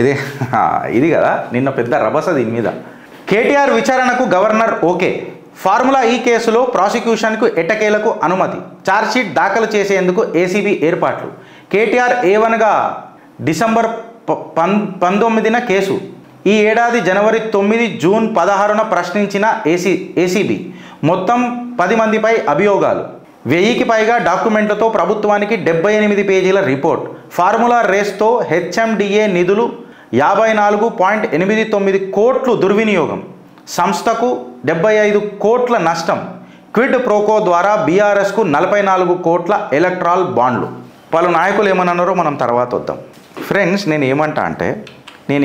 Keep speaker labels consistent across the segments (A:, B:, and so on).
A: ఇది ఇది కదా నిన్న పెద్ద రభస దీని మీద. కేటీఆర్ విచారణకు గవర్నర్ ఓకే. ఫార్ములా ఈ కేసులో ప్రాసిక్యూషన్కు ఎట్టకేలకు అనుమతి. ఛార్జ్షీట్ దాఖలు చేసేందుకు ఏసీబీ ఏర్పాట్లు. కేటీఆర్ A1గా డిసెంబర్ 19న కేసు. ఈ ఏడాది జనవరి 9, జూన్ 16న ప్రశ్నించిన ఏసీబీ. మొత్తం 10 మందిపై అభియోగాలు. 1000కి పైగా డాక్యుమెంట్లతో ప్రభుత్వానికి 78 పేజీల రిపోర్ట్. ఫార్ములా రేస్తో హెచ్ఎండిఏ నిధులు 54.89 కోట్లు దుర్వినియోగం. సంస్థకు 75 కోట్ల నష్టం. క్విడ్ ప్రోకో ద్వారా బీఆర్ఎస్కు 44 కోట్ల ఎలక్ట్రాల్ బాండ్లు. పలు నాయకులు ఏమన్నారో మనం తర్వాత వద్దాం. ఫ్రెండ్స్, నేను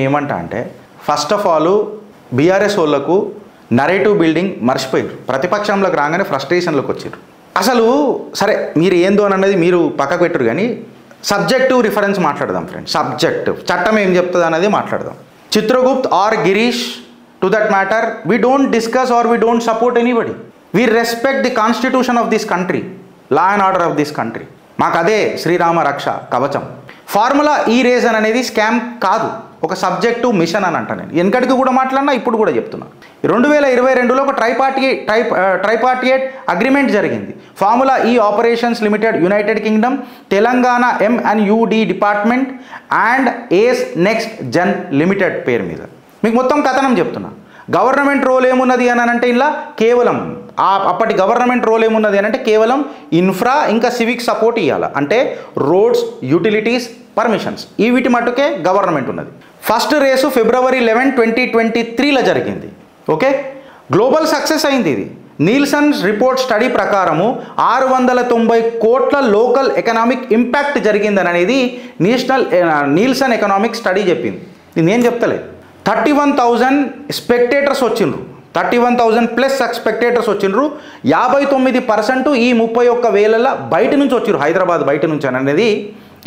A: ఏమంటా అంటే ఫస్ట్ ఆఫ్ ఆల్ బీఆర్ఎస్ వాళ్ళకు నరేటివ్ బిల్డింగ్ మర్చిపోయారు. ప్రతిపక్షంలోకి రాగానే ఫ్రస్ట్రేషన్లోకి వచ్చారు. అసలు సరే మీరు ఏందో అన్నది మీరు పక్కకు పెట్టరు, కానీ సబ్జెక్టివ్ రిఫరెన్స్ మాట్లాడదాం ఫ్రెండ్స్. సబ్జెక్టివ్ చట్టం ఏం చెప్తుంది అన్నది మాట్లాడదాం. Chitragupt or Girish, to that matter, we don't discuss or we don't support anybody. We respect the constitution of this country, law and order of this country. మాకు అదే శ్రీరామ రక్ష కవచం. ఫార్ములా ఈ రీజన్ అనేది స్కామ్ కాదు, ఒక సబ్జెక్టు మిషన్ అని అంట. నేను వెనకటికి కూడా మాట్లాడినా, ఇప్పుడు కూడా చెప్తున్నా. 2022లో ఒక ట్రైపార్టియేట్ అగ్రిమెంట్ జరిగింది. Formula E Operations Limited, United Kingdom, Telangana MNUD department and Ace Next Gen Limited పేరు మీద. మీకు మొత్తం కథనం చెప్తున్నా. గవర్నమెంట్ రోల్ ఏమున్నది అని అంటే ఇలా కేవలం అప్పటి గవర్నమెంట్ రోల్ ఏమున్నది అని అంటే కేవలం ఇన్ఫ్రా ఇంకా సివిక్ సపోర్ట్ ఇవ్వాలి. అంటే రోడ్స్, యూటిలిటీస్, పర్మిషన్స్, ఈ వీటి మట్టుకే గవర్నమెంట్ ఉన్నది. ఫస్ట్ రేసు February 11, 2023లో జరిగింది. ఓకే, గ్లోబల్ సక్సెస్ అయింది ఇది. నీల్సన్స్ రిపోర్ట్ స్టడీ ప్రకారము 690 కోట్ల లోకల్ ఎకనామిక్ ఇంపాక్ట్ జరిగిందని అనేది నీల్సన్ ఎకనామిక్ స్టడీ చెప్పింది. ఇది నేను చెప్తలేదు. 31,000 స్పెక్టేటర్స్ వచ్చిండ్రు. 31,000+ స్పెక్టేటర్స్ వచ్చిండ్రు. 59% ఈ 31,000 బయట నుంచి వచ్చిర్రు, హైదరాబాద్ బయట నుంచి అనేది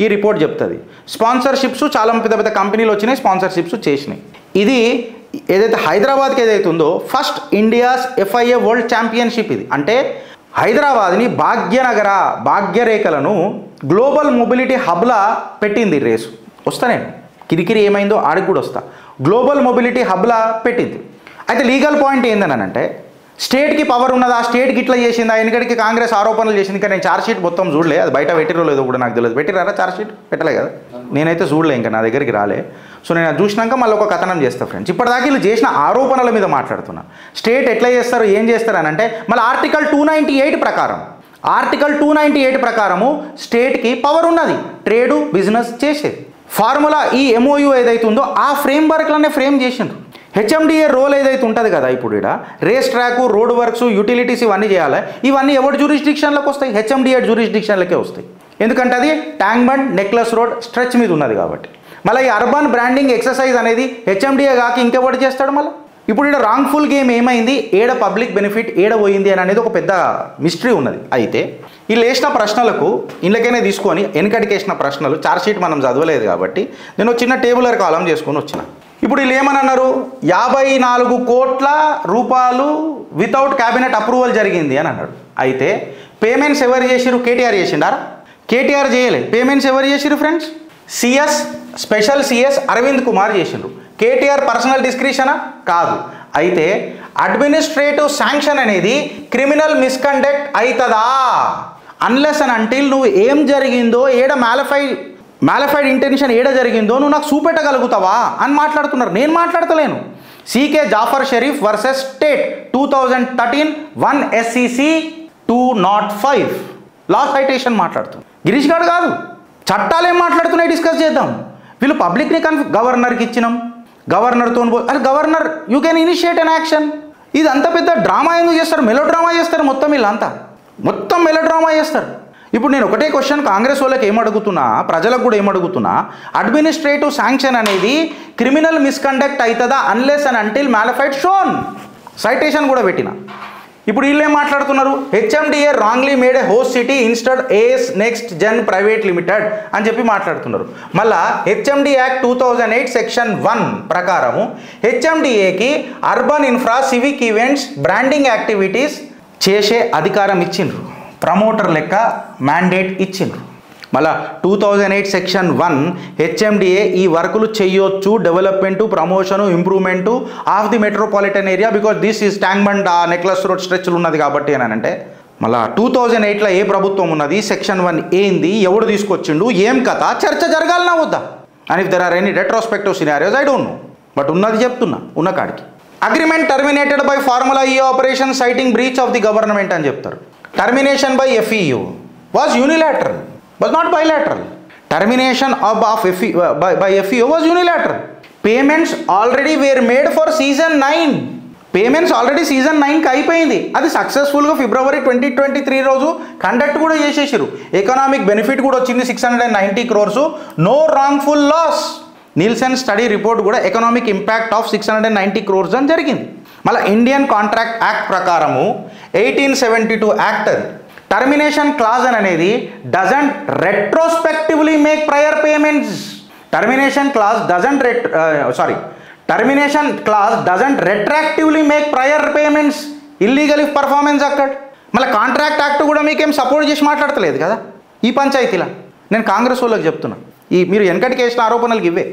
A: ఈ రిపోర్ట్ చెప్తుంది. స్పాన్సర్షిప్స్ చాలా పెద్ద కంపెనీలు వచ్చినాయి, స్పాన్సర్షిప్స్ చేసినాయి. ఇది ఏదైతే హైదరాబాద్కి ఏదైతే ఉందో first India's FIA world championship. ఇది అంటే హైదరాబాద్ని భాగ్యరేఖలను గ్లోబల్ మొబిలిటీ హబ్లా పెట్టింది రేసు. వస్తా నేను కిరికిరి ఏమైందో ఆడికి కూడా వస్తా. గ్లోబల్ మొబిలిటీ హబ్లా పెట్టింది. అయితే లీగల్ పాయింట్ ఏందని అంటే స్టేట్కి పవర్ ఉన్నదా, స్టేట్కి ఇట్లా చేసిందా, ఎన్నికడికి కాంగ్రెస్ ఆరోపణలు చేసింది. ఇంకా నేను ఛార్జ్షీట్ మొత్తం చూడలే, అది బయట పెట్టిరో లేదో కూడా నాకు తెలియదు. పెట్టిరారా ఛార్జ్షీట్? పెట్టలే కదా, నేనైతే చూడలే, ఇంకా నా దగ్గరికి రాలే. సో నేను అది చూసినాక మళ్ళీ ఒక కథనం చేస్తాను ఫ్రెండ్స్. ఇప్పటిదాకా వీళ్ళు చేసిన ఆరోపణల మీద మాట్లాడుతున్నా. స్టేట్ ఎట్లా చేస్తారు, ఏం చేస్తారు అని అంటే మళ్ళీ ఆర్టికల్ 298 ప్రకారము స్టేట్కి పవర్ ఉన్నది ట్రేడు బిజినెస్ చేసేది. ఫార్ములా ఈ MOU ఏదైతే ఉందో ఆ ఫ్రేమ్వర్క్లోనే ఫ్రేమ్ చేసిండ్రు. హెచ్ఎండిఏ రోల్ ఏదైతే ఉంటుంది కదా, ఇప్పుడు ఇక్కడ race track, road works, utilities ఇవన్నీ చేయాలి. ఇవన్నీ ఎవరి జ్యూరిస్డిక్షన్లోకి వస్తాయి? హెచ్ఎండిఏ జ్యూరిస్డిక్షన్లకే వస్తాయి. ఎందుకంటే అది tank Bund, Necklace road stretch మీద ఉన్నది కాబట్టి. మళ్ళీ ఈ అర్బన్ బ్రాండింగ్ ఎక్సర్సైజ్ అనేది హెచ్ఎండిఏ కాక ఇంకెవరు చేస్తాడు? మళ్ళీ ఇప్పుడు ఇక్కడ రాంగ్ఫుల్ గేమ్ ఏమైంది, ఏడ పబ్లిక్ బెనిఫిట్ ఏడ పోయింది అని అనేది ఒక పెద్ద మిస్టరీ ఉన్నది. అయితే వీళ్ళు వేసిన ప్రశ్నలకు ఇళ్ళకైనా తీసుకొని వెనకటికి వేసిన ప్రశ్నలు ఛార్జ్షీట్ మనం చదవలేదు కాబట్టి నేను చిన్న టేబులర్ కాలం చేసుకొని వచ్చిన. ఇప్పుడు వీళ్ళు ఏమని అన్నారు, 54 కోట్ల రూపాయలు వితౌట్ క్యాబినెట్ అప్రూవల్ జరిగింది అని అన్నాడు. అయితే పేమెంట్స్ ఎవరు చేసిరు? కేటీఆర్ చేసిండారా? కేటీఆర్ చేయలేదు. పేమెంట్స్ ఎవరు చేసిరు friends? Special CS Arvind Kumar చేసిండ్రు. కేటీఆర్ పర్సనల్ డిస్క్రిప్షనా? కాదు. అయితే అడ్మినిస్ట్రేటివ్ శాంక్షన్ అనేది క్రిమినల్ మిస్కండక్ట్ అవుతుందా అన్లెస్ అండ్ అంటిల్ నువ్వు ఏం జరిగిందో, ఏడ మ్యాలిఫైడ్ ఇంటెన్షన్ ఏడ జరిగిందో నువ్వు నాకు చూపెట్టగలుగుతావా అని మాట్లాడుతున్నారు. నేను మాట్లాడతలేను. CK Jaffar Sharif versus state 2013 1 SCC 205 law citation మాట్లాడుతుంది. గిరీష్ గారు కాదు, చట్టాలు ఏం మాట్లాడుతున్నాయి డిస్కస్ చేద్దాం. వీళ్ళు పబ్లిక్ని గవర్నర్కి ఇచ్చినాం, గవర్నర్తో అరే governor you can initiate an action. ఇది అంత పెద్ద డ్రామా ఎందుకు చేస్తారు? మెలో డ్రామా చేస్తారు మొత్తం. వీళ్ళంతా మొత్తం మెలో డ్రామా చేస్తారు. ఇప్పుడు నేను ఒకటే క్వశ్చన్ కాంగ్రెస్ వాళ్ళకి ఏమడుగుతున్నా, ప్రజలకు కూడా ఏమడుగుతున్నా, అడ్మినిస్ట్రేటివ్ శాంక్షన్ అనేది క్రిమినల్ మిస్కండక్ట్ అవుతుందా unless and until malafide shown. Citation కూడా పెట్టిన. ఇప్పుడు వీళ్ళు ఏం మాట్లాడుతున్నారు, HMDA wrongly made a host city instead Ace Next Gen Private Limited అని చెప్పి మాట్లాడుతున్నారు. మళ్ళా హెచ్ఎండి యాక్ట్ 2008 సెక్షన్ 1 ప్రకారము హెచ్ఎండిఏకి urban infra, civic events, branding activities చేసే అధికారం ఇచ్చిండ్రు. ప్రమోటర్ లెక్క మ్యాండేట్ ఇచ్చిండ్రు. మళ్ళా 2008 సెక్షన్ 1 హెచ్ఎండిఏ ఈ వర్కులు చేయొచ్చు, development, promotion, improvement of the metropolitan area because this is Tank Bund Necklace Road స్ట్రెచ్లు ఉన్నది కాబట్టి అని అంటే మళ్ళా 2008లో ఏ ప్రభుత్వం ఉన్నది, సెక్షన్ 1 ఏంది, ఎవడు తీసుకొచ్చిండు, ఏం కథ, చర్చ జరగాలనా వద్దా? And if there are any retrospective scenarios I don't know, but ఉన్నది చెప్తున్నా ఉన్న కాడికి. Agreement terminated by Formula E Operation citing breach of the government అని చెప్తారు. Termination by FEU was unilateral, was not bilateral. Termination of by FEO was unilateral. Payments already were made for season 9. Payments already season 9కి అయిపోయింది. అది సక్సెస్ఫుల్గా February 2023 రోజు conduct కూడా చేసేసారు. Economic benefit కూడా వచ్చింది 690 crores. No wrongful loss. Nielsen study report కూడా ఎకనామిక్ ఇంపాక్ట్ ఆఫ్ 690 crores అని జరిగింది. మళ్ళీ ఇండియన్ కాంట్రాక్ట్ యాక్ట్ ప్రకారము 1872 యాక్ట్ అది టర్మినేషన్ క్లాజ్ అనేది doesn't retrospectively make prior payments. Termination clause doesn't retroactively make prior payments illegal if performance అక్కడ. మళ్ళీ contract act కూడా మీకేం సపోర్ట్ చేసి మాట్లాడతలేదు కదా ఈ పంచాయతీలా. నేను కాంగ్రెస్ వాళ్ళకి చెప్తున్నా, మీరు వెనకటికి వేసిన ఆరోపణలకు ఇవే.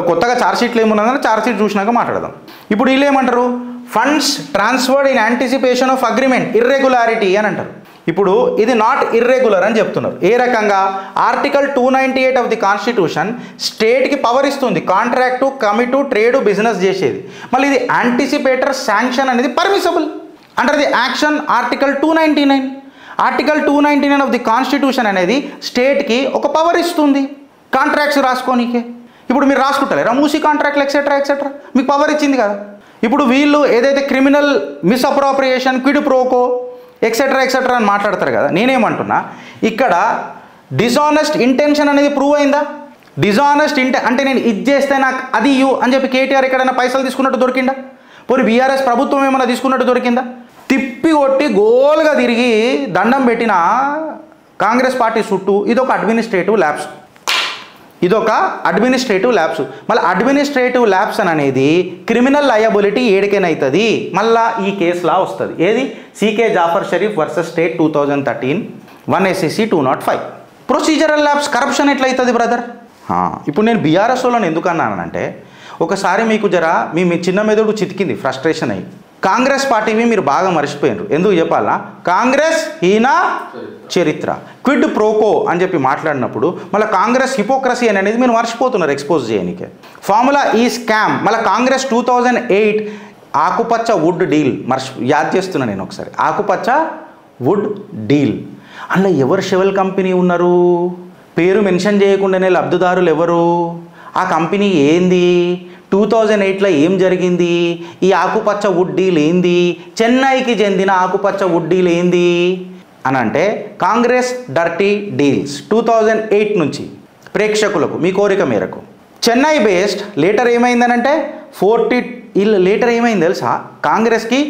A: కొత్తగా ఛార్జ్షీట్లు ఏమున్నదని ఛార్జ్షీట్ చూసినాక మాట్లాడదాం. ఇప్పుడు వీళ్ళు ఏమంటారు, funds transferred in anticipation of agreement irregularity అని అంటారు. ఇప్పుడు ఇది నాట్ ఇర్రెగ్యులర్ అని చెప్తున్నారు. ఏ రకంగా, ఆర్టికల్ 298 ఆఫ్ ది కాన్స్టిట్యూషన్ స్టేట్కి పవర్ ఇస్తుంది కాంట్రాక్టు, కమిటు, ట్రేడు, బిజినెస్ చేసేది. మళ్ళీ ఇది యాంటిసిపేటర్ శాంక్షన్ అనేది permissible under the action article 299. Article 299 of the constitution అనేది స్టేట్కి ఒక పవర్ ఇస్తుంది కాంట్రాక్ట్స్ రాసుకోనికే. ఇప్పుడు మీరు రాసుకుంటారా మూసి కాంట్రాక్ట్లు ఎక్సెట్రా ఎక్సెట్రా, మీకు పవర్ ఇచ్చింది కదా. ఇప్పుడు వీళ్ళు ఏదైతే criminal misappropriation, quid pro quo etcetera etcetera అని మాట్లాడతారు కదా. నేనేమంటున్నా, ఇక్కడ డిజానెస్ట్ ఇంటెన్షన్ అనేది ప్రూవ్ అయిందా? డిజానెస్ట్ అంటే నేను ఇది చేస్తే నాకు అది ఇవ్వు అని చెప్పి కేటీఆర్ ఎక్కడైనా పైసలు తీసుకున్నట్టు దొరికిందా? పోనీ బీఆర్ఎస్ ప్రభుత్వం ఏమైనా తీసుకున్నట్టు దొరికిందా? తిప్పి కొట్టి గోల్గా తిరిగి దండం పెట్టిన కాంగ్రెస్ పార్టీ చుట్టూ ఇదొక అడ్మినిస్ట్రేటివ్ ల్యాబ్స్. మళ్ళీ అడ్మినిస్ట్రేటివ్ ల్యాబ్స్ అనేది క్రిమినల్ లయబిలిటీ ఏడికైనా అవుతుంది. మళ్ళీ ఈ కేసులా వస్తుంది. ఏది, CK Jaffer Sharif versus state 2013 1 SCC 205. Procedural lapses corruption ఎట్లయితుంది బ్రదర్? ఇప్పుడు నేను బీఆర్ఎస్ వాళ్ళని ఎందుకు అన్నానంటే, ఒకసారి మీకు మీ చిన్న మెదడు చితికింది ఫ్రస్ట్రేషన్ అయ్యి. కాంగ్రెస్ పార్టీవి మీరు బాగా మర్చిపోయినారు. ఎందుకు చెప్పాలా, కాంగ్రెస్ హీనా చరిత్ర, క్విడ్ ప్రోకో అని చెప్పి మాట్లాడినప్పుడు మళ్ళీ కాంగ్రెస్ హిపోక్రసీ అనేది మీరు మర్చిపోతున్నారు ఎక్స్పోజ్ చేయడానికి. ఫార్ములా ఈ స్కామ్. మళ్ళీ కాంగ్రెస్ 2008 ఆకుపచ్చ వుడ్ డీల్ యాద్ చేస్తున్నా నేను ఒకసారి. ఆకుపచ్చ వుడ్ డీల్ అందులో ఎవరు షెవెల్ కంపెనీ ఉన్నారు, పేరు మెన్షన్ చేయకుండానే లబ్ధిదారులు ఎవరు, ఆ కంపెనీ ఏంది, 2008లో ఏం జరిగింది, ఈ ఆకుపచ్చ వుడ్ డీల్ ఏంది, చెన్నైకి చెందిన ఆకుపచ్చ వుడ్ డీల్ ఏంది అని అంటే, కాంగ్రెస్ డర్టీ డీల్స్ 2008 నుంచి ప్రేక్షకులకు మీ కోరిక మేరకు చెన్నై బేస్డ్. లేటర్ ఏమైందనంటే లేటర్ ఏమైంది తెలుసా, కాంగ్రెస్కి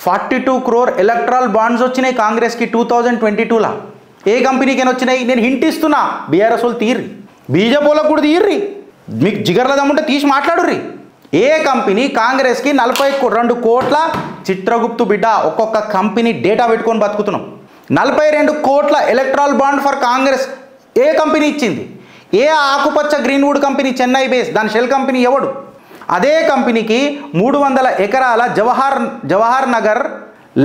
A: 42 crore ఎలక్ట్రల్ బాండ్స్ వచ్చినాయి కాంగ్రెస్కి 2022లో. ఏ కంపెనీకైనా వచ్చినాయి? నేను హింట్ ఇస్తున్నా, బీఆర్ఎస్ వాళ్ళు తీర్రి, బీజేపీలకు కూడా తీర్రి, మీకు జిగర్ల దమ్ముంటే తీసి మాట్లాడుర్రి. ఏ కంపెనీ కాంగ్రెస్కి 42 కోట్ల, చిత్రగుప్తు బిడ్డ ఒక్కొక్క కంపెనీ డేటా పెట్టుకొని బతుకుతున్నాం, 42 కోట్ల electoral bond for Congress A company ఇచ్చింది? ఏ ఆకుపచ్చ గ్రీన్వుడ్ కంపెనీ, చెన్నై బేస్, దాని షెల్ కంపెనీ ఎవడు? అదే కంపెనీకి 300 ఎకరాల Jawahar Nagar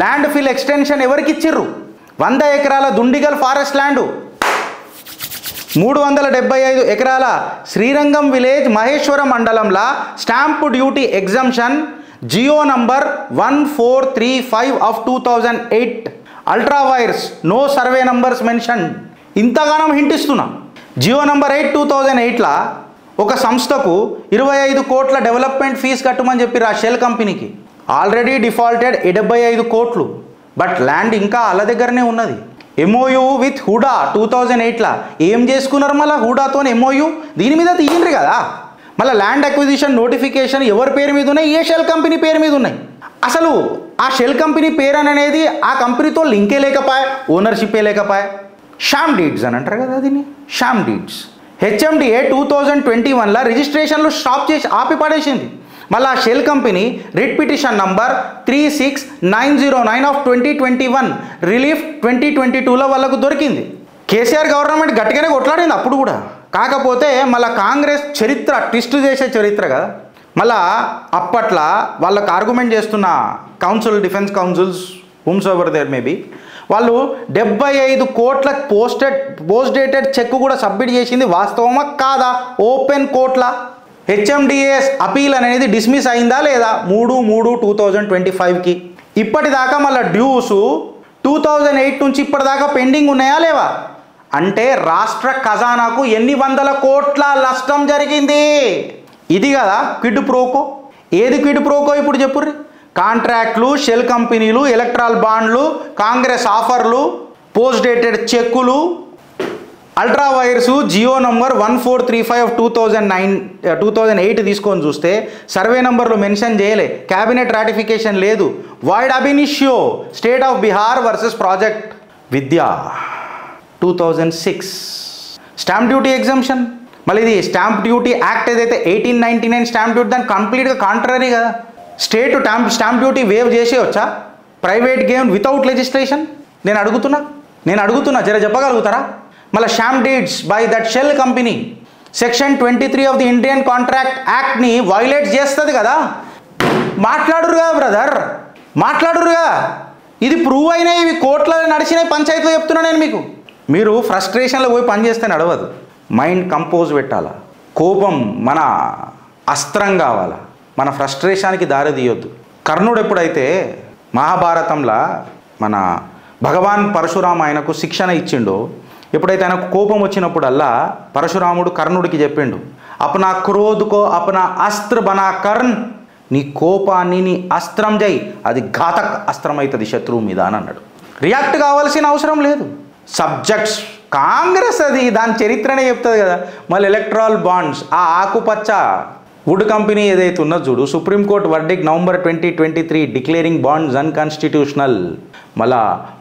A: land fill extension ఎవరికి ఇచ్చిర్రు? 100 ఎకరాల దుండిగల్ ఫారెస్ట్ ల్యాండు, 375 ఎకరాల శ్రీరంగం విలేజ్ మహేశ్వర మండలంలో stamp duty exemption GO number 1435 of 2008 ultra vires, no survey numbers mention. ఇంతగానం హింట్ ఇస్తున్నా. జియో నంబర్ 8 2008లో ఒక సంస్థకు 25 కోట్ల డెవలప్మెంట్ ఫీజు కట్టమని చెప్పి ఆ షెల్ కంపెనీకి ఆల్రెడీ డిఫాల్టెడ్ 75 కోట్లు, బట్ ల్యాండ్ ఇంకా వాళ్ళ దగ్గరనే ఉన్నది. MOU విత్ హుడా 2008లో ఏం చేసుకున్నారు? మళ్ళీ హుడాతో MOU దీని మీద తీయండ్రి కదా. మళ్ళీ ల్యాండ్ అక్విజిషన్ నోటిఫికేషన్ ఎవరి పేరు మీద ఉన్నాయి? ఏ షెల్ కంపెనీ పేరు మీద ఉన్నాయి. అసలు ఆ షెల్ కంపెనీ పేరు అనేది ఆ కంపెనీతో లింకే లేకపోయా, ఓనర్షిప్పే లేకపోయా. షామ్ డీడ్స్ అని అంటారు కదా దీన్ని, షామ్ డీడ్స్. హెచ్ఎండిఏ 2021లో రిజిస్ట్రేషన్లు స్టాప్ చేసి ఆపి పడేసింది. మళ్ళీ ఆ shell company writ petition number 36909 of 2021 relief 2022లో వాళ్ళకు దొరికింది. కేసీఆర్ గవర్నమెంట్ గట్టిగానే కొట్లాడింది అప్పుడు కూడా. కాకపోతే మళ్ళీ కాంగ్రెస్ చరిత్ర ట్విస్ట్ చేసే చరిత్ర కదా. మళ్ళా అప్పట్లో వాళ్ళకు ఆర్గ్యుమెంట్ చేస్తున్న counsel, defence counsels, whomsoever there may be, వాళ్ళు 75 కోట్ల పోస్ట్ డేటెడ్ చెక్ కూడా సబ్మిట్ చేసింది వాస్తవమా కాదా? ఓపెన్ కోర్ట్ల హెచ్ఎండిఏఎస్ అపీల్ అనేది డిస్మిస్ అయిందా లేదా? 3/3/2025కి. ఇప్పటిదాకా మళ్ళీ డ్యూస్ 2008 నుంచి ఇప్పటిదాకా పెండింగ్ ఉన్నాయా లేవా? అంటే రాష్ట్ర ఖజానాకు ఎన్ని వందల కోట్ల నష్టం జరిగింది. ఇది కదా క్విడ్ ప్రోకో. ఏది క్విడ్ ప్రోకో ఇప్పుడు చెప్పుర్రి? కాంట్రాక్ట్లు, షెల్ కంపెనీలు, ఎలక్ట్రాల్ బాండ్లు, కాంగ్రెస్ ఆఫర్లు, పోస్ట్ డేటెడ్ చెక్కులు, అల్ట్రా వైర్స్, జియో నంబర్ 1435/2008 తీసుకొని చూస్తే సర్వే నంబర్లు మెన్షన్ చేయలే, క్యాబినెట్ రాటిఫికేషన్ లేదు. Void ab initio state of Bihar versus project Vidya 2006. Stamp duty exemption. మళ్ళీ ఇది స్టాంప్ డ్యూటీ యాక్ట్ ఏదైతే 1899 స్టాంప్ డ్యూటీ దానికి కంప్లీట్గా కాంట్రరీ కదా. స్టేట్ స్టాంప్ డ్యూటీ వేవ్ చేసేయచ్చా ప్రైవేట్ గేమ్ వితౌట్ లెజిస్లేషన్? నేను అడుగుతున్నా జర చెప్పగలుగుతారా? మళ్ళీ stamp deeds by that shell company section 23 of the Indian contract యాక్ట్ని వైలేట్ చేస్తుంది కదా. మాట్లాడురుగా బ్రదర్, మాట్లాడురుగా. ఇది ప్రూవ్ అయినాయి, ఇవి కోర్టులో నడిచినాయి, పంచాయతీలో చెప్తున్నా నేను మీకు. మీరు ఫ్రస్ట్రేషన్లో పోయి పని చేస్తే నడవదు. మైండ్ కంపోజ్ పెట్టాలా. కోపం మన అస్త్రం కావాలా. మన ఫ్రస్ట్రేషన్కి దారి తీయొద్దు. కర్ణుడు ఎప్పుడైతే మహాభారతంలో మన భగవాన్ పరశురామ ఆయనకు శిక్షణ ఇచ్చిండో, ఎప్పుడైతే ఆయనకు కోపం వచ్చినప్పుడల్లా పరశురాముడు కర్ణుడికి చెప్పిండు, అప్నా క్రోధకో అప్నా అస్త్ర బనా కర్ణ్, నీ కోపాన్ని నీ అస్త్రం చేయి, అది ఘాతక అస్త్రం అవుతుంది శత్రువు మీద అని అన్నాడు. రియాక్ట్ కావాల్సిన అవసరం లేదు. సబ్జెక్ట్స్ కాంగ్రెస్ అది దాని చరిత్రనే చెప్తుంది కదా. మళ్ళీ ఎలక్ట్రాల్ బాండ్స్, ఆ ఆకుపచ్చ వుడ్ కంపెనీ ఏదైతే ఉన్నదో చూడు, supreme court verdict November 2023 declaring bonds unconstitutional. మళ్ళా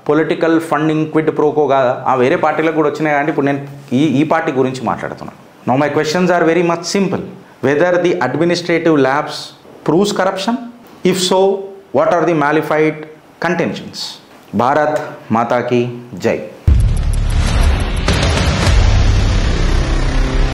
A: పొలిటికల్ ఫండింగ్ క్విడ్ ప్రోకో కాదా? వేరే పార్టీలకు కూడా వచ్చినాయి. కానీ ఇప్పుడు నేను ఈ పార్టీ గురించి మాట్లాడుతున్నాను. Now my questions are very much simple. Whether the administrative lapse proves corruption? If so, what are the malafide contentions? Bharat మాతాకి జై.